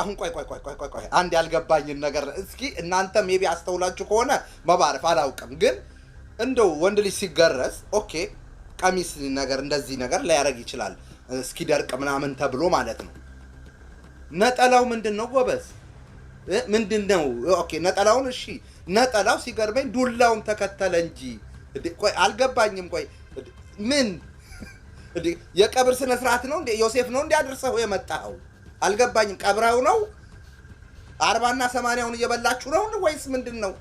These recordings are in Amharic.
አሁን ቆይ አንድ ያልገባኝን ነገር እስኪ እናንተ ሜቢ አስተውላችሁ ከሆነ መባረፍ አላውቅም፣ ግን እንደው ወንድ ልጅ ሲገረዝ ኦኬ ቀሚስ ነገር እንደዚህ ነገር ሊያደርግ ይችላል እስኪደርቅ ምናምን ተብሎ ማለት ነው። ነጠላው ምንድን ነው ጎበዝ? ምንድን ነው? ኦኬ ነጠላውን እሺ፣ ነጠላው ሲገርመኝ ዱላውን ተከተለ እንጂ ቆይ አልገባኝም። ቆይ ምን የቀብር ስነ ስርዓት ነው እንዴ? ዮሴፍ ነው እንዴ አድርሰው የመጣው? አልገባኝም። ቀብራው ነው 40 እና 80ውን እየበላችሁ ነው ወይስ ምንድን ነው?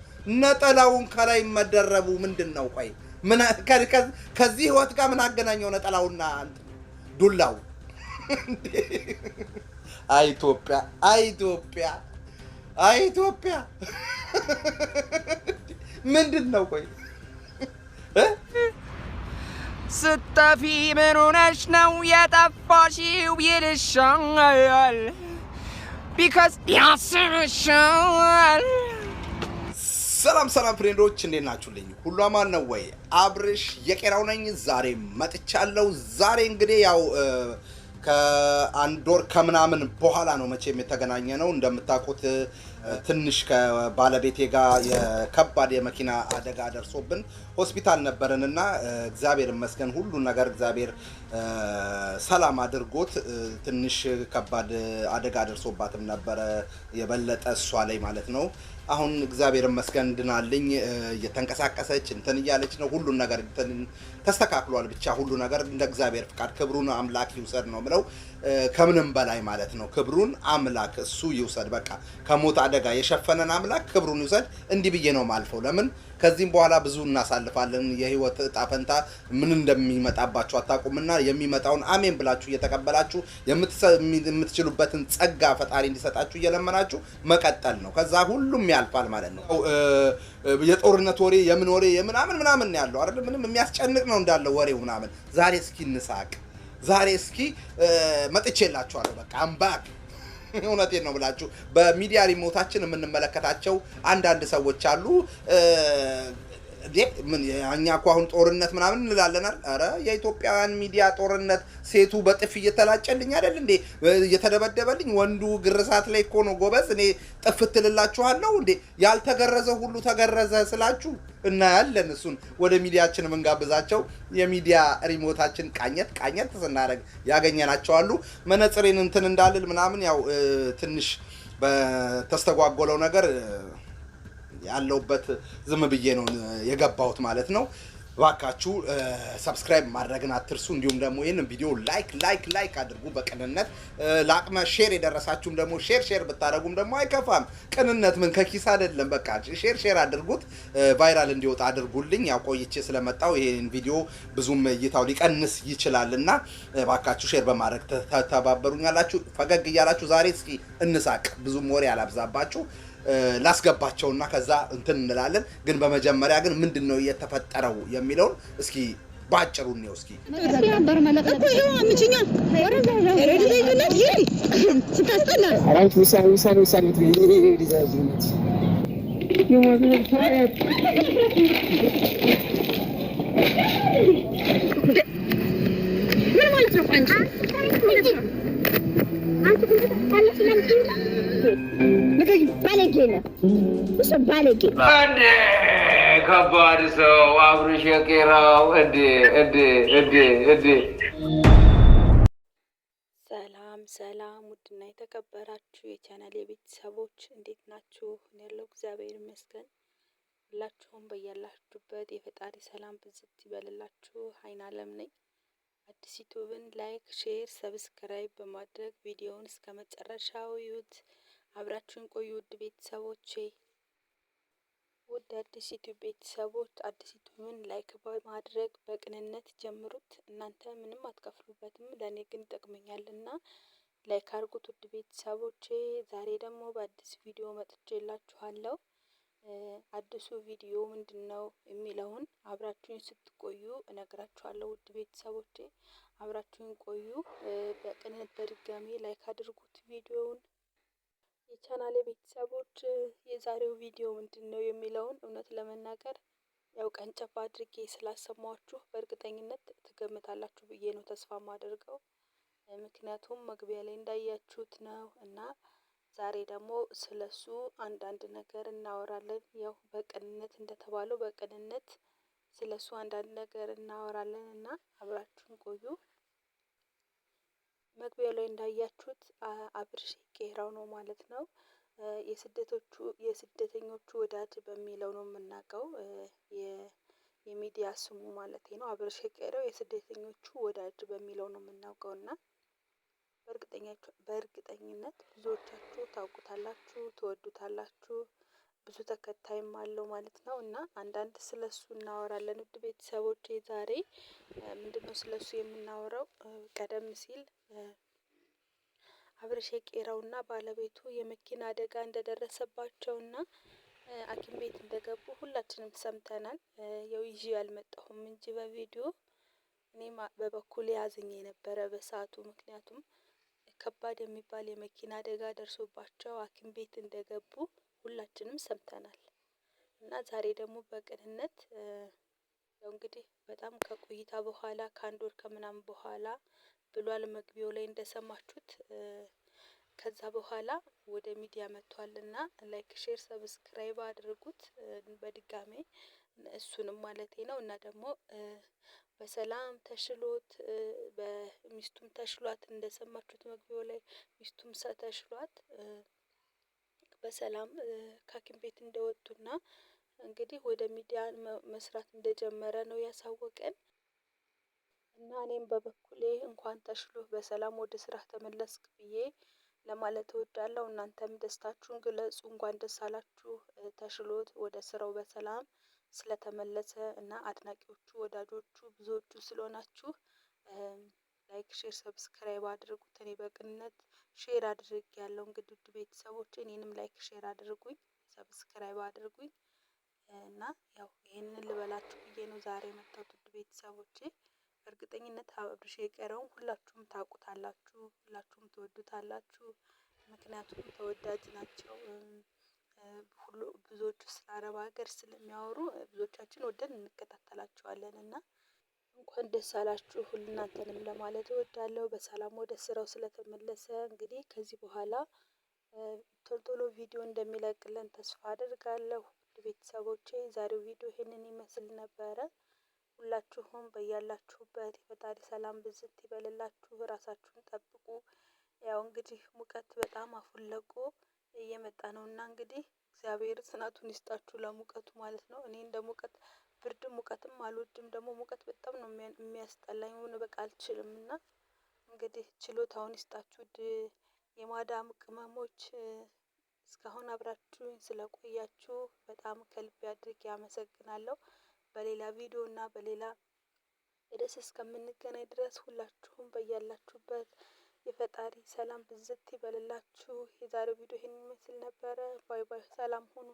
ነጠላውን ከላይ መደረቡ ምንድን ነው? ቆይ ምን ከዚህ ህይወት ጋር ምን አገናኘው ነጠላውና ዱላው? ኢትዮጵያ ምንድን ነው? ቆይ ስተፊ ምን ሆነሽ ነው የጠፋሽው ይልሻል ቢካዝ ያስብሻል። ሰላም ፍሬንዶች እንዴት ናችሁልኝ? ሁሉ አማን ነው ወይ? አብርሽ የቄራው ነኝ። ዛሬ መጥቻለሁ። ዛሬ እንግዲህ ያው ከአንድ ወር ከምናምን በኋላ ነው መቼም የተገናኘ ነው። እንደምታውቁት ትንሽ ከባለቤቴ ጋር የከባድ የመኪና አደጋ ደርሶብን ሆስፒታል ነበርንና እግዚአብሔር ይመስገን ሁሉ ነገር እግዚአብሔር ሰላም አድርጎት ትንሽ ከባድ አደጋ ደርሶባትም ነበረ የበለጠ እሷ ላይ ማለት ነው። አሁን እግዚአብሔር ይመስገን ድናልኝ እየተንቀሳቀሰች እንትን እያለች ነው። ሁሉ ነገር ተስተካክሏል። ብቻ ሁሉ ነገር እንደ እግዚአብሔር ፍቃድ ክብሩን አምላክ ይውሰድ ነው ብለው ከምንም በላይ ማለት ነው ክብሩን አምላክ እሱ ይውሰድ። በቃ ከሞት አደጋ የሸፈነን አምላክ ክብሩን ይውሰድ። እንዲህ ብዬ ነው ማልፈው። ለምን ከዚህም በኋላ ብዙ እናሳልፋለን። የህይወት እጣ ፈንታ ምን እንደሚመጣባችሁ አታውቁምና የሚመጣውን አሜን ብላችሁ እየተቀበላችሁ የምትችሉበትን ጸጋ ፈጣሪ እንዲሰጣችሁ እየለመናችሁ መቀጠል ነው። ከዛ ሁሉም ያልፋል ማለት ነው። የጦርነት ወሬ የምን ወሬ የምናምን ያለው አይደል? ምንም የሚያስጨንቅ ነው እንዳለው ወሬው ምናምን። ዛሬ እስኪ እንሳቅ። ዛሬ እስኪ መጥቼላችኋለሁ። በቃ አምባክ እውነቴን ነው ብላችሁ በሚዲያ ሪሞታችን የምንመለከታቸው አንዳንድ ሰዎች አሉ። ምን እኛ እኮ አሁን ጦርነት ምናምን እንላለናል። አረ የኢትዮጵያውያን ሚዲያ ጦርነት ሴቱ በጥፍ እየተላጨልኝ አይደል እንዴ እየተደበደበልኝ፣ ወንዱ ግርሳት ላይ እኮ ነው ጎበዝ። እኔ ጥፍት ልላችኋለሁ እንዴ ያልተገረዘ ሁሉ ተገረዘ ስላችሁ እናያለን። እሱን ወደ ሚዲያችን የምንጋብዛቸው የሚዲያ ሪሞታችን ቃኘት ስናደርግ ያገኘናቸው አሉ። መነጽሬን እንትን እንዳልል ምናምን ያው ትንሽ በተስተጓጎለው ነገር ያለውበት ዝም ብዬ ነው የገባሁት ማለት ነው። ባካችሁ ሰብስክራይብ ማድረግን አትርሱ። እንዲሁም ደግሞ ይሄንን ቪዲዮ ላይክ አድርጉ በቅንነት። ላቅመ ሼር የደረሳችሁም ደግሞ ሼር ብታደርጉም ደግሞ አይከፋም። ቅንነት ምን ከኪስ አይደለም። በቃ ሼር አድርጉት፣ ቫይራል እንዲወጣ አድርጉልኝ። ያው ቆይቼ ስለመጣው ይሄን ቪዲዮ ብዙም እይታው ሊቀንስ ይችላልና ባካችሁ ሼር በማድረግ ተባበሩኛላችሁ። ፈገግ እያላችሁ ዛሬ እስኪ እንሳቅ። ብዙም ወሬ አላብዛባችሁ ላስገባቸውና ከዛ እንትን እንላለን። ግን በመጀመሪያ ግን ምንድነው የተፈጠረው የሚለውን እስኪ ባጭሩ ነው። እስኪ ከባድ ሰው አብርሽ የቄራው ሰላም ውድና የተከበራችሁ የቻናሌ ቤተሰቦች እንዴት ናችሁ? ያለው እግዚአብሔር ይመስገን። ሁላችሁም በያላችሁበት የፈጣሪ ሰላም ብዝት ይበልላችሁ። አይን አለም ነኝ። አዲስ ዩቲዩብን ላይክ፣ ሼር፣ ሰብስክራይብ በማድረግ ቪዲዮውን እስከ መጨረሻው ይዩት። አብራችሁን ቆዩ ውድ ቤተሰቦቼ። ውድ አዲስ ዩቲዩብ ቤተሰቦች አዲስ ዩቲዩብን ላይክ በማድረግ በቅንነት ጀምሩት። እናንተ ምንም አትከፍሉበትም፣ ለእኔ ግን ይጠቅመኛልና ላይክ አድርጉት ውድ ቤተሰቦቼ። ዛሬ ደግሞ በአዲስ ቪዲዮ መጥቼላችኋለሁ። አዲሱ ቪዲዮ ምንድነው የሚለውን አብራችሁን ስትቆዩ እነግራችኋለሁ ውድ ቤተሰቦቼ። አብራችሁን ቆዩ። በቅንነት በድጋሚ ላይክ አድርጉት ቪዲዮውን። የቻናሌ ቤተሰቦች የዛሬው ቪዲዮ ምንድነው የሚለውን እውነት ለመናገር ያው ቀንጨብ አድርጌ ስላሰማችሁ በእርግጠኝነት ትገምታላችሁ ብዬ ነው ተስፋ ማደርገው። ምክንያቱም መግቢያ ላይ እንዳያችሁት ነው እና ዛሬ ደግሞ ስለሱ አንዳንድ ነገር እናወራለን። ያው በቅንነት እንደተባለው በቅንነት ስለሱ አንዳንድ ነገር እናወራለን እና አብራችሁን ቆዩ። መግቢያው ላይ እንዳያችሁት አብርሽ ቄራው ነው ማለት ነው። የስደተኞቹ ወዳጅ በሚለው ነው የምናውቀው የሚዲያ ስሙ ማለት ነው። አብርሽ ቄራው የስደተኞቹ ወዳጅ በሚለው ነው የምናውቀው እና በእርግጠኝነት ብዙዎቻችሁ ታውቁታላችሁ፣ ትወዱታላችሁ፣ ብዙ ተከታይም አለው ማለት ነው እና አንዳንድ ስለሱ እናወራለን። ውድ ቤተሰቦቼ ዛሬ ምንድነው ስለሱ የምናወራው? ቀደም ሲል አብርሽ ቄራውና ባለቤቱ የመኪና አደጋ እንደደረሰባቸውና ሐኪም ቤት እንደገቡ ሁላችንም ሰምተናል። ያው ይዤ አልመጣሁም እንጂ በቪዲዮ እኔም በበኩሌ አዝኜ ነበረ በሰዓቱ። ምክንያቱም ከባድ የሚባል የመኪና አደጋ ደርሶባቸው ሐኪም ቤት እንደገቡ ሁላችንም ሰምተናል እና ዛሬ ደግሞ በቅንነት ያው እንግዲህ በጣም ከቆይታ በኋላ ከአንድ ወር ከምናምን በኋላ ብሏል መግቢያው ላይ እንደሰማችሁት። ከዛ በኋላ ወደ ሚዲያ መጥቷልና ላይክ፣ ሼር፣ ሰብስክራይብ አድርጉት በድጋሜ እሱንም ማለቴ ነው እና ደግሞ በሰላም ተሽሎት በሚስቱም ተሽሏት እንደሰማችሁት መግቢያው ላይ ሚስቱም ተሽሏት በሰላም ከሐኪም ቤት እንደወጡና እንግዲህ ወደ ሚዲያ መስራት እንደጀመረ ነው ያሳወቀን እና እኔም በበኩሌ እንኳን ተሽሎህ በሰላም ወደ ስራህ ተመለስክ ብዬ ለማለት እወዳለሁ። እናንተም ደስታችሁን ግለጹ። እንኳን ደስ አላችሁ ተሽሎት ወደ ስራው በሰላም ስለተመለሰ እና አድናቂዎቹ ወዳጆቹ ብዙዎቹ ስለሆናችሁ ላይክ፣ ሼር፣ ሰብስክራይብ አድርጉት። እኔ በቅንነት ሼር አድርጌያለሁ። እንግዲህ ውድ ቤተሰቦቼ እኔንም ላይክ ሼር አድርጉኝ፣ ሰብስክራይብ አድርጉኝ እና ያው ይሄንን ልበላችሁ ብዬ ነው ዛሬ የመጣሁት ውድ ቤተሰቦቼ። በእርግጠኝነት አብርሽ ቄራውን ሁላችሁም ታውቁታላችሁ፣ ሁላችሁም ትወዱታላችሁ። ምክንያቱም ተወዳጅ ናቸው። ብዙዎቹ ስለ አረብ ሀገር ስለሚያወሩ ብዙዎቻችን ወደን እንከታተላቸዋለን እና እንኳን ደስ አላችሁ እናንተንም ለማለት እወዳለሁ። በሰላም ወደ ስራው ስለተመለሰ እንግዲህ ከዚህ በኋላ ቶሎ ቪዲዮ እንደሚለቅልን ተስፋ አድርጋለሁ። ውድ ቤተሰቦቼ ዛሬው ቪዲዮ ይሄንን ይመስል ነበረ። ሁላችሁም በያላችሁበት የፈጣሪ ሰላም ብዝት ይበልላችሁ። ራሳችሁን ጠብቁ። ያው እንግዲህ ሙቀት በጣም አፉን ለቆ እየመጣ ነው እና እንግዲህ እግዚአብሔር ጽናቱን ይስጣችሁ ለሙቀቱ ማለት ነው። እኔ እንደ ሙቀት ብርድም ሙቀትም አልወድም። ደግሞ ሙቀት በጣም ነው የሚያስጠላኝ። ሆነ በቃ አልችልም እና እንግዲህ ችሎታውን ይስጣችሁ። የማዳም ቅመሞች እስካሁን አብራችሁኝ ስለቆያችሁ በጣም ከልቤ አድርጌ አመሰግናለሁ። በሌላ ቪዲዮ እና በሌላ ርዕስ እስከምንገናኝ ድረስ ሁላችሁም በያላችሁበት የፈጣሪ ሰላም ብዝት ይበልላችሁ። የዛሬው ቪዲዮ ይሄን ይመስል ነበረ። ባይ ባይ። ሰላም ሁኑ።